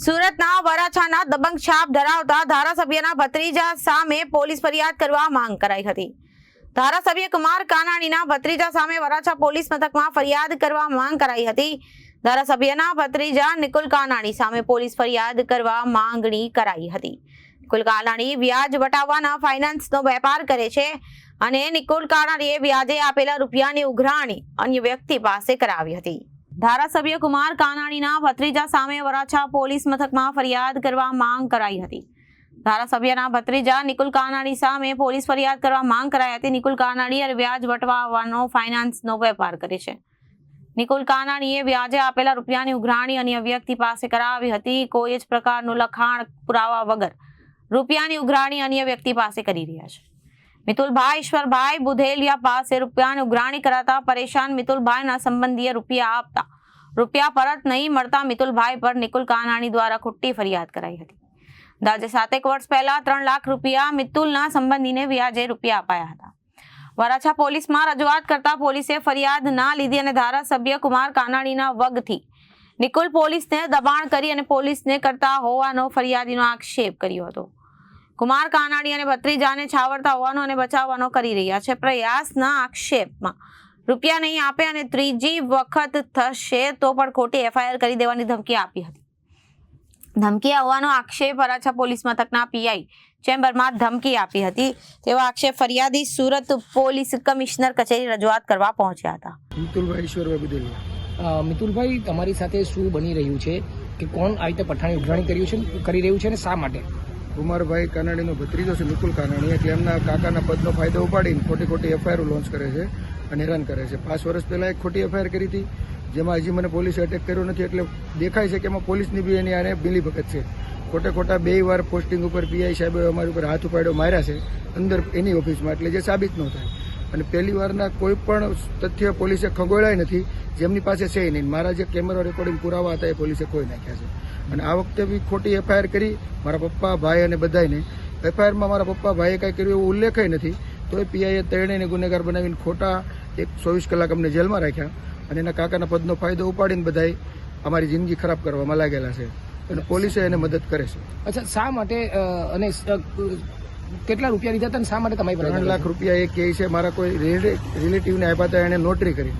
સુરતના વરાછાના દબંગ છાપ ધરાવતા ધારાસભ્યના ભત્રીજા સામે પોલીસ ફરિયાદ કરવા માંગ કરાઈ હતી। ધારાસભ્ય કુમાર કાનાણીના ભત્રીજા સામે વરાછા પોલીસ મથકમાં ફરિયાદ કરવા માંગ કરાઈ હતી। ધારાસભ્યના ભત્રીજા નિકુલ કાનાણી સામે પોલીસ ફરિયાદ કરવા માંગણી કરાઈ હતી। નિકુલ કાનાણી વ્યાજ વટાવવાના ફાઇનાન્સનો વેપાર કરે છે અને નિકુલ કાનાણીએ વ્યાજે આપેલા રૂપિયાની ઉઘરાણી અન્ય વ્યક્તિ પાસે કરાવી હતી। ધારાસભ્ય કુમાર કાનાણીના ભત્રીજા સામે વરાછા પોલીસ મથકમાં ફરિયાદ કરવા માંગ કરાઈ હતી। ધારાસભ્યના ભત્રીજા નિકુલ કાનાણી સામે પોલીસ ફરિયાદ કરવા માંગ કરાઈ હતી। નિકુલ કાનાણી વ્યાજ વટવાનો ફાઇનાન્સનો વેપાર કરે છે। નિકુલ કાનાણીએ વ્યાજે આપેલા રૂપિયાની ઉઘરાણી અન્ય વ્યક્તિ પાસે કરાવી હતી। કોઈ જ પ્રકારનું લખાણ પુરાવા વગર રૂપિયાની ઉઘરાણી અન્ય વ્યક્તિ પાસે કરી રહ્યા છે। મિતુલભાઈ ઈશ્વરભાઈ બુધેલિયા પાસે રૂપિયાની ઉઘરાણી કરાતા પરેશાન મિતુલભાઈના સંબંધીએ રૂપિયા આપતા રૂપિયા પરત નહીં મળતા મિતુલભાઈ પર નિકુલ કાનાણી દ્વારા ખોટી ફરિયાદ કરાઈ હતી। અંદાજે 7 વર્ષ પહેલા 3 લાખ રૂપિયા મિતુલના સંબંધીને વ્યાજે રૂપિયા અપાયા હતા। વરાછા પોલીસમાં રજૂઆત કરતા પોલીસે ફરિયાદ ના લીધી અને ધારાસભ્ય કુમાર કાનાણીના વગથી નિકુલ પોલીસને દબાણ કરી અને પોલીસને કરતા હોવાનો ફરિયાદીનો આક્ષેપ કર્યો હતો। કુમાર કાનાણી અને ભત્રીજાને છાવરતા હોવાનો અને બચાવવાનો કરી રહ્યા છે પ્રયાસના આક્ષેપમાં રૂપિયા નહીં આપે અને ત્રીજી વખત થશે તો પણ ખોટી એફઆઈઆર કરી દેવાની ધમકી આપી હતી। ધમકી આવવાનો આક્ષેપ વરાછા પોલીસ મથકના પીઆઈ ચેમ્બરમાં ધમકી આપી હતી તેવો આક્ષેપ ફરિયાદી સુરત પોલીસ કમિશનર કચેરી રજૂઆત કરવા પહોંચ્યા હતા। મિતુલભાઈ ઈશ્વરભાઈ બુધેલિયા। મિતુલભાઈ, તમારી સાથે શું બની રહ્યું છે કે કોણ આ રીતે પઠાણી ઉઘરાણી કરી રહ્યું છે અને શા માટે? કુમારભાઈ કાનાણીનો ભત્રીજો છે નિકુલ કાનાણી, એટલે એમના કાકાના પદનો ફાયદો ઉપાડીને ખોટી એફઆઈઆર લોન્ચ કરે છે અને હેરાન કરે છે। 5 વર્ષ પહેલાં એક ખોટી એફઆઈઆર કરી હતી જેમાં હજી મને પોલીસે અટેક કર્યો નથી, એટલે દેખાય છે કે એમાં પોલીસની બી એની આને મિલીભગત છે। ખોટા 2 વાર પોસ્ટિંગ ઉપર પીઆઈ સાહેબે અમારી ઉપર હાથ ઉપાડ્યો માર્યા છે અંદર એની ઓફિસમાં, એટલે જે સાબિત ન થાય અને પહેલી વારના કોઈ પણ તથ્ય પોલીસે ખગોળાય નથી જેમની પાસે છે નહીં। મારા જે કેમેરા રેકોર્ડિંગ પુરાવા હતા એ પોલીસે કોઈ નાખ્યા છે અને આ વખતે બી ખોટી એફઆઈઆર કરી મારા પપ્પા ભાઈ અને બધાને। એફઆઈઆરમાં મારા પપ્પા ભાઈએ કાંઈ કર્યું એવો ઉલ્લેખ નથી, તો એ પીઆઈએ ત્રણેયને ગુનેગાર બનાવીને ખોટા 24 કલાક અમને જેલમાં રાખ્યા અને એના કાકાના પદનો ફાયદો ઉપાડીને બધાએ અમારી જિંદગી ખરાબ કરવામાં લાગેલા છે અને પોલીસે એને મદદ કરે છે। અચ્છા, શા માટે અને કેટલા રૂપિયા લીધા હતા અને શા માટે તમારી 3 લાખ રૂપિયા એ કહે છે મારા કોઈ રિલેટિવને આપ્યા હતા, એને નોટરી કરી,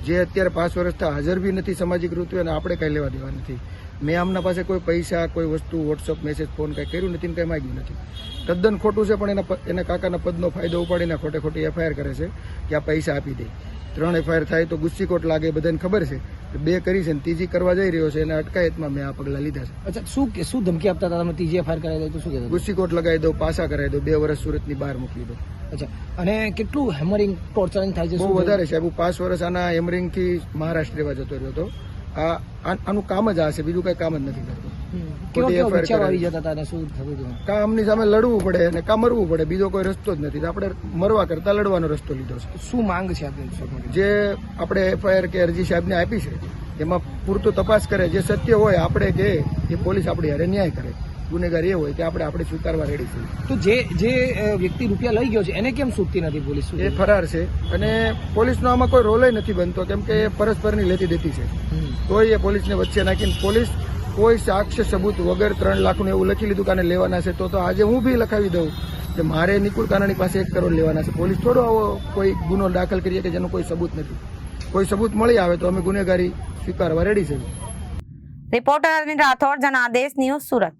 જે અત્યારે 5 વર્ષથી હાજર બી નથી સામાજિક રીતે અને આપણે કાંઈ લેવા દેવા નથી। મેં આમના પાસે કોઈ પૈસા કોઈ વસ્તુ વોટ્સઅપ મેસેજ ફોન કાંઈ કર્યું નથી ને કાંઈ માગ્યું નથી। તદ્દન ખોટું છે, પણ એના કાકાના પદનો ફાયદો ઉપાડીને ખોટી એફઆઈઆર કરે છે કે આ પૈસા આપી દે। 3 એફઆઈઆર થાય તો ગુસ્સીકોટ લાગે, બધાને ખબર છે। 2 કરી છે ને ત્રીજી કરવા જઈ રહ્યો છે, એને અટકાયતમાં મેં આ પગલાં લીધા છે। અચ્છા, શું ધમકી આપતા હતા તમે? ત્રીજી એફઆઈઆર કરાવી દો તો શું કહેતા? ગુસ્સીકોટ લગાવી દો, પાસા કરાવી દો, 2 વર્ષ સુરતની બહાર મૂકી દો। અચ્છા, અને કેટલું હેમરિંગ ટોર્ચરિંગ થાય છે? બહુ વધારે સાહેબ, 5 વર્ષ આના હેમરિંગથી મહારાષ્ટ્ર રહેવા જતો રહ્યો હતો। આનું કામ જ આ છે, બીજું કઈ કામ જ નથી કરતો। કામની સામે લડવું પડે અને કામ મરવું પડે, બીજો કોઈ રસ્તો જ નથી। આપણે મરવા કરતા લડવાનો રસ્તો લીધો છે। શું માંગ છે જે આપણે એફઆઈઆર કે અરજી સાહેબને આપી છે એમાં પૂરતો તપાસ કરે, જે સત્ય હોય આપણે કે એ પોલીસ આપણી હારે ન્યાય કરે। ગુનેગાર એ હોય કે આપણે સ્વીકારવા રેડી છીએ। તો જે વ્યક્તિ રૂપિયા લઈ ગયો છે એને કેમ છૂટતી નથી પોલીસ? એ ફરાર છે અને પોલીસનો આમાં કોઈ રોલ નથી બનતો, કેમ કે એ પરસ્પરની લેતી દેતી છે। તોય એ પોલીસને વચ્ચે નાખીને પોલીસ કોઈ સાક્ષ્ય સબૂત વગર 3 લાખનું એવું લખી લીધું કે આને લેવાના છે, તો આજે હું બી લખાવી દઉં કે મારે નિકુલ કાનાણી પાસે 1 કરોડ લેવાના છે। પોલીસ થોડો આવો કોઈ ગુનો દાખલ કરીએ કે જેનું કોઈ સબૂત નથી। કોઈ સબૂત મળી આવે તો અમે ગુનેગારી સ્વીકારવા રેડી છે। Reporter Arvind Rathod, Janadesh news, Surat.